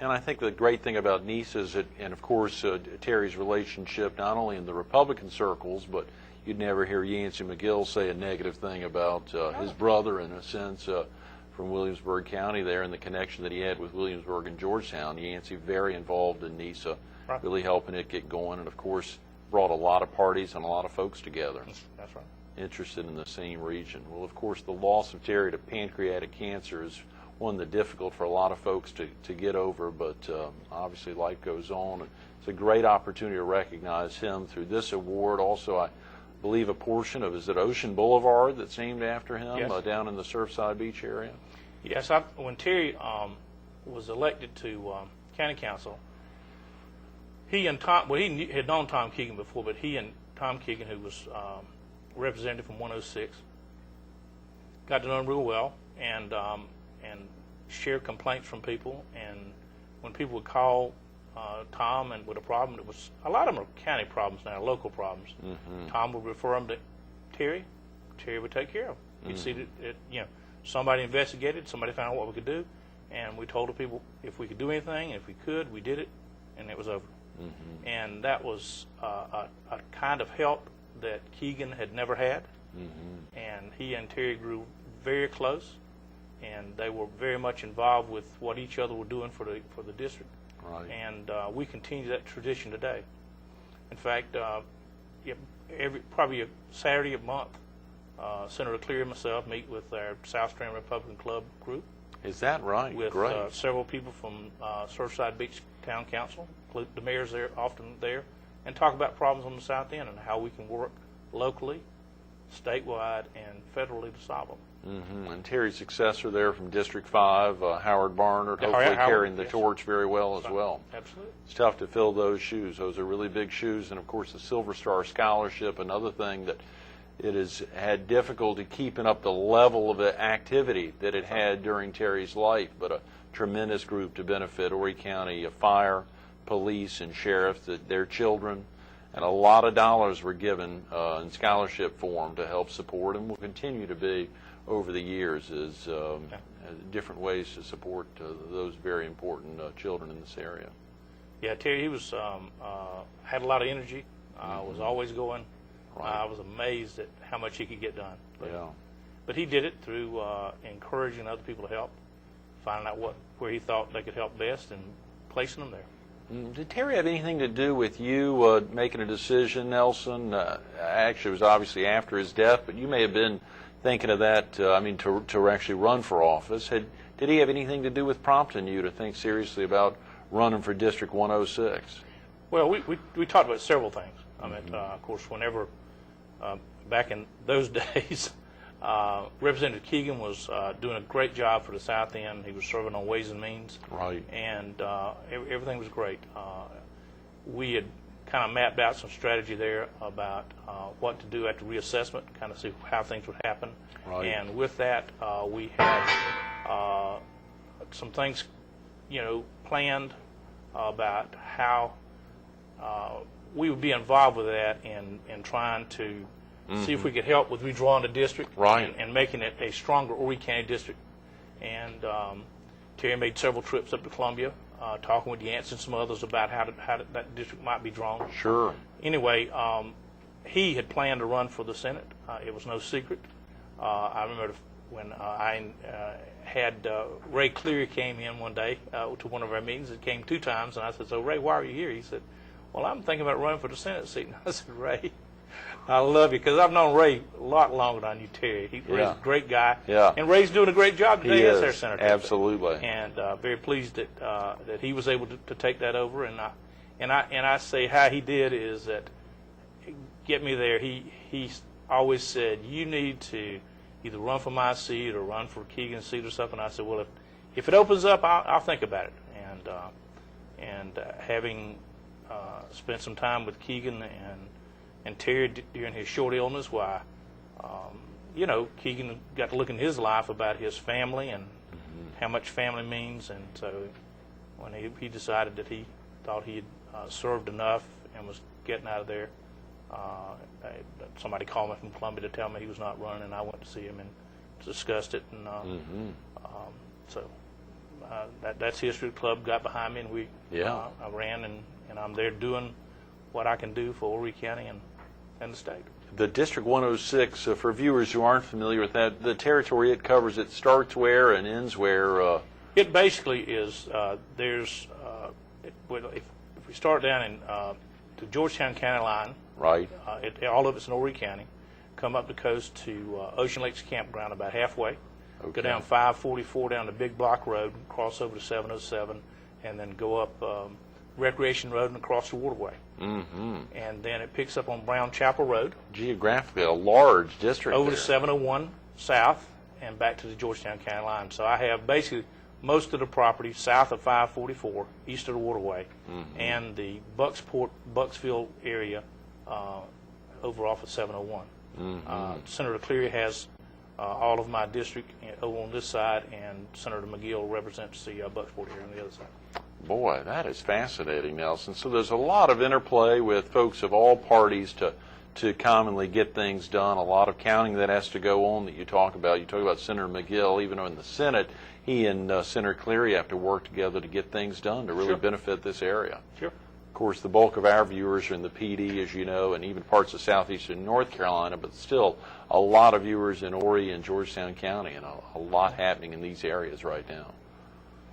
And I think the great thing about NISA is that, and of course Terry's relationship not only in the Republican circles, but you'd never hear Yancey McGill say a negative thing about his brother, in a sense, from Williamsburg County there, and the connection that he had with Williamsburg and Georgetown. Yancey very involved in NISA, Right. really helping it get going, and of course brought a lot of parties and a lot of folks together That's right. interested in the same region. Well, of course, the loss of Terry to pancreatic cancer is one that's difficult for a lot of folks to get over, but obviously life goes on. And it's a great opportunity to recognize him through this award. Also, I believe a portion of, is it Ocean Boulevard that's named after him? Yes. Down in the Surfside Beach area? Yes, when Terry was elected to county council, he and Tom, well, he had known Tom Keegan before, but he and Tom Keegan, who was representative from 106, got to know him real well, and shared complaints from people. And when people would call Tom and with a problem, it was, a lot of them are county problems now, local problems. Mm-hmm. Tom would refer them to Terry. Terry would take care of them. He'd see that somebody investigated, somebody found out what we could do, and we told the people if we could do anything, and if we could, we did it, and it was over. Mm-hmm. And that was a kind of help that Keegan had never had. Mm-hmm. And he and Terry grew very close, and they were very much involved with what each other were doing for the district. Right. And we continue that tradition today. In fact, probably a Saturday a month, Senator Cleary and myself meet with our South Strand Republican Club group. Is that right? With Great. several people from Surfside Beach Town Council. The mayor's there, often there, and talk about problems on the South End and how we can work locally, statewide, and federally to solve them. Mm-hmm. And Terry's successor there from District 5, Howard Barnard, Yeah, hopefully Howard, carrying the yes. torch very well as well. Absolutely. It's tough to fill those shoes. Those are really big shoes. And, of course, the Silver Star Scholarship, another thing that it has had difficulty keeping up the level of the activity that it had during Terry's life, but a tremendous group to benefit Horry County Fire, police, and sheriff, their children, and a lot of dollars were given in scholarship form to help support, and will continue to be over the years as different ways to support those very important children in this area. Yeah, Terry, he was had a lot of energy, was always going. Right. I was amazed at how much he could get done. Yeah. But he did it through encouraging other people to help, finding out where he thought they could help best, and placing them there. Did Terry have anything to do with you making a decision, Nelson? Actually, it was obviously after his death, but you may have been thinking of that, to actually run for office. Did he have anything to do with prompting you to think seriously about running for District 106? Well, we talked about several things. I mean, of course, whenever, back in those days, Representative Keegan was doing a great job for the South End. He was serving on Ways and Means. Right. And everything was great. We had kind of mapped out some strategy there about what to do after reassessment, kind of see how things would happen. Right. And with that, we had some things, planned about how we would be involved with that in trying to see if we could help with redrawing the district, Right. and making it a stronger Horry County district. And Terry made several trips up to Columbia, talking with Yancey and some others about how that district might be drawn. Sure. Anyway, he had planned to run for the Senate. It was no secret. I remember when I had Ray Cleary came in one day to one of our meetings. It came 2 times, and I said, "So, Ray, why are you here?" He said, "Well, I'm thinking about running for the Senate seat." And I said, "Ray, I love you," because I've known Ray a lot longer than I knew Terry. Ray's a great guy. Yeah. And Ray's doing a great job today He as is. our senator. Absolutely. And very pleased that he was able to take that over. And I say how he did is that, get me there. He always said, "You need to either run for my seat or run for Keegan's seat or something." I said, "Well, if it opens up, I'll think about it." And having spent some time with Keegan and Terry during his short illness, why, Keegan got to look in his life about his family and how much family means. And so when he decided that he thought he had served enough and was getting out of there, somebody called me from Columbia to tell me he was not running, and I went to see him and discussed it. And so that's History Club got behind me, and I ran, and I'm there doing what I can do for Horry County and the state. The District 106, for viewers who aren't familiar with that, the territory it covers, it starts where and ends where? It basically is, if we start down in the Georgetown County line, Right. All of it's in Horry County, come up the coast to Ocean Lakes Campground about halfway, go down 544 down to Big Block Road, cross over to 707, and then go up Recreation Road and across the waterway. Mm-hmm. And then it picks up on Brown Chapel Road. Geographically, a large district Over there. to 701 south and back to the Georgetown County line. So I have basically most of the property south of 544, east of the waterway, and the Bucksville area over off of 701. Senator Cleary has all of my district over on this side, and Senator McGill represents the Bucksport area on the other side. Boy, that is fascinating, Nelson. So there's a lot of interplay with folks of all parties to commonly get things done, a lot of counting that has to go on that you talk about. You talk about Senator McGill, even in the Senate, he and Senator Cleary have to work together to get things done to really benefit this area. Sure. Of course, the bulk of our viewers are in the PD, as you know, and even parts of southeastern North Carolina, but still a lot of viewers in Horry and Georgetown County, and a lot happening in these areas right now.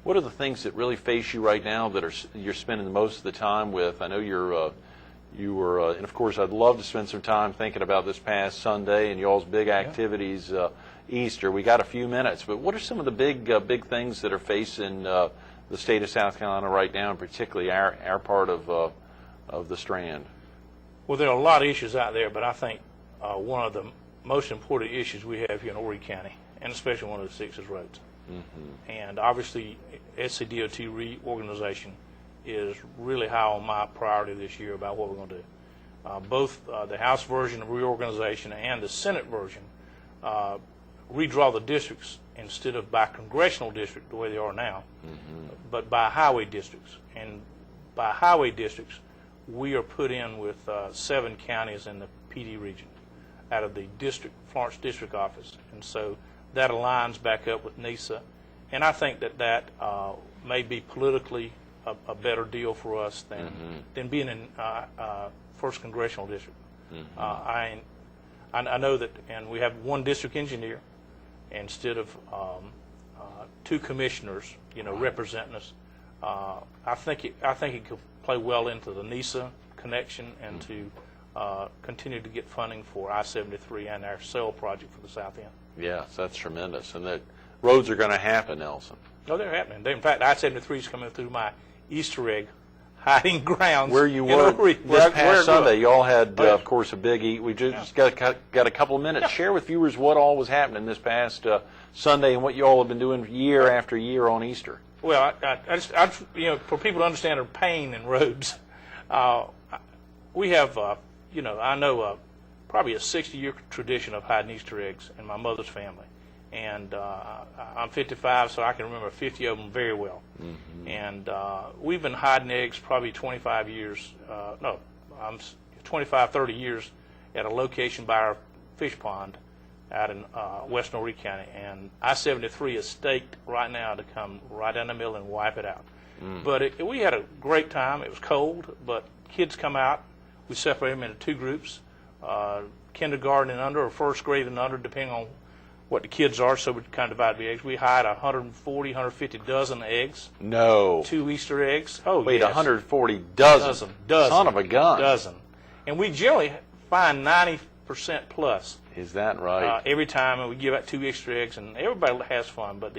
What are the things that really face you right now that you're spending most of the time with? I know you were, and of course I'd love to spend some time thinking about this past Sunday and y'all's big activities, Easter. We got a few minutes, but what are some of the big things that are facing the state of South Carolina right now, and particularly our part of the Strand? Well, there are a lot of issues out there, but I think one of the most important issues we have here in Horry County, and especially 106, is roads. And obviously, SCDOT reorganization is really high on my priority this year about what we're going to do. Both the House version of reorganization and the Senate version redraw the districts instead of by congressional district the way they are now, but by highway districts. And by highway districts, we are put in with 7 counties in the PD region out of the Florence District Office. And so that aligns back up with NISA, and I think that may be politically a better deal for us than being in first congressional district. I know that, and we have one district engineer instead of 2 commissioners, representing us. I think it could play well into the NISA connection and to continue to get funding for I-73 and our SEL project for the South End. Yes, that's tremendous. And that roads are going to happen, Nelson. No, they're happening. In fact, I-73 is coming through my Easter egg hiding grounds. Where you were this past Sunday, you all had, yes. of course, a big eat. We just got a couple of minutes. Share with viewers what all was happening this past Sunday and what you all have been doing year after year on Easter. Well, I just for people to understand our pain in roads, we have, I know probably a 60-year tradition of hiding Easter eggs in my mother's family. And I'm 55, so I can remember 50 of them very well. And we've been hiding eggs probably 25 years, 25, 30 years at a location by our fish pond out in western Horry County. And I-73 is staked right now to come right down the middle and wipe it out. But we had a great time. It was cold, but kids come out. We separate them into 2 groups, kindergarten and under, or first grade and under, depending on what the kids are, so we kind of divide the eggs. We hide 140, 150 dozen eggs. No. 2 Easter eggs. Oh, wait, yes. 140 dozen. Dozen. Son of a gun. Dozen. And we generally find 90% plus. Is that right? Every time, and we give out 2 Easter eggs, and everybody has fun. But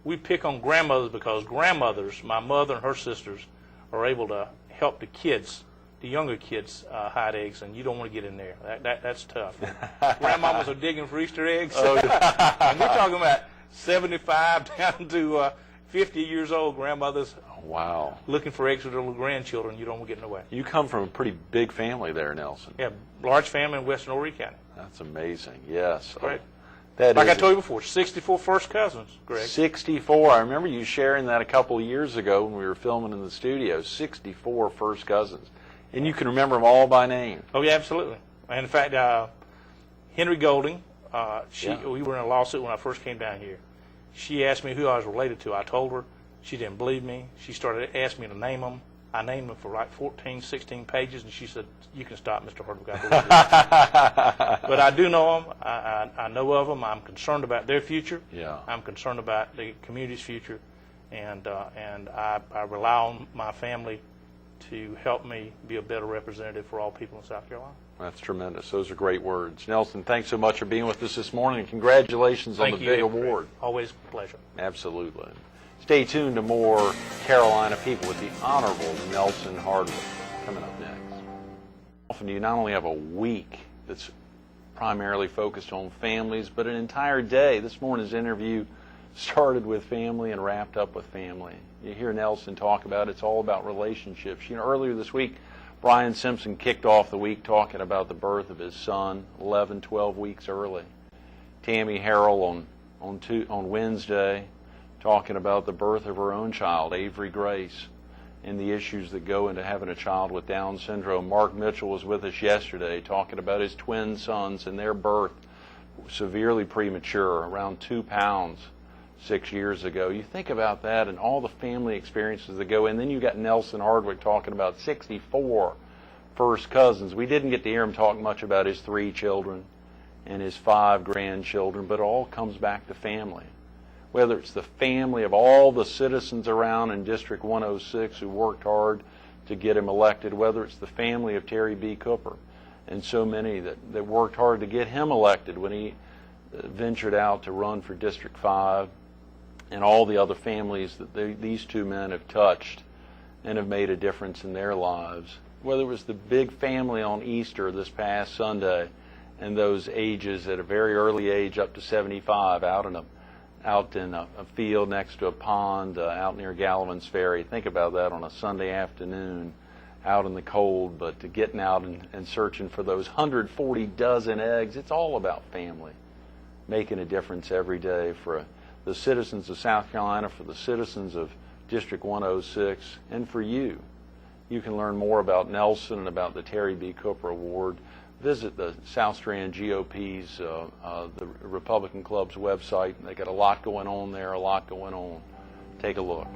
we pick on grandmothers because grandmothers, my mother and her sisters, are able to help the kids, the younger kids, hide eggs, and you don't want to get in there. That's tough. Grandmamas are digging for Easter eggs. And we're talking about 75 down to 50 years old grandmothers. Wow. Looking for eggs with their little grandchildren. You don't want to get in the way. You come from a pretty big family there, Nelson. Yeah, large family in western Horry County. That's amazing. Yes. Right. That like is I told you before, 64 first cousins, Greg. 64. I remember you sharing that a couple of years ago when we were filming in the studio. 64 first cousins. And you can remember them all by name. Oh, yeah, absolutely. And in fact, Henry Golding, we were in a lawsuit when I first came down here. She asked me who I was related to. I told her She didn't believe me. She started asking me to name them. I named them for like 14, 16 pages, and she said, "You can stop, Mr. Hardwick. I believe you." But I do know them. I know of them. I'm concerned about their future. Yeah. I'm concerned about the community's future, and I rely on my family to help me be a better representative for all people in South Carolina. That's tremendous. Those are great words. Nelson, thanks so much for being with us this morning, and congratulations on the big award. Always a pleasure. Absolutely. Stay tuned to more Carolina People with the Honorable Nelson Hardwick coming up next. Often you not only have a week that's primarily focused on families, but an entire day. This morning's interview started with family and wrapped up with family. You hear Nelson talk about it's all about relationships. You know, earlier this week, Brian Simpson kicked off the week talking about the birth of his son 11, 12 weeks early. Tammy Harrell on Wednesday talking about the birth of her own child, Avery Grace, and the issues that go into having a child with Down syndrome. Mark Mitchell was with us yesterday talking about his twin sons and their birth, severely premature, around 2 pounds 6 years ago. You think about that and all the family experiences that go in. Then you got Nelson Hardwick talking about 64 first cousins. We didn't get to hear him talk much about his 3 children and his 5 grandchildren, but it all comes back to family. Whether it's the family of all the citizens around in District 106 who worked hard to get him elected, whether it's the family of Terry B. Cooper and so many that worked hard to get him elected when he ventured out to run for District 5, and all the other families that these 2 men have touched and have made a difference in their lives. Whether it was the big family on Easter this past Sunday and those ages at a very early age up to 75 out in a field next to a pond out near Gallivan's Ferry. Think about that on a Sunday afternoon out in the cold, but to getting out and searching for those 140 dozen eggs. It's all about family, making a difference every day for the citizens of South Carolina, for the citizens of District 106, and for you. You can learn more about Nelson and about the Terry B. Cooper Award. Visit the South Strand GOP's, the Republican Club's website. They got a lot going on there, a lot going on. Take a look.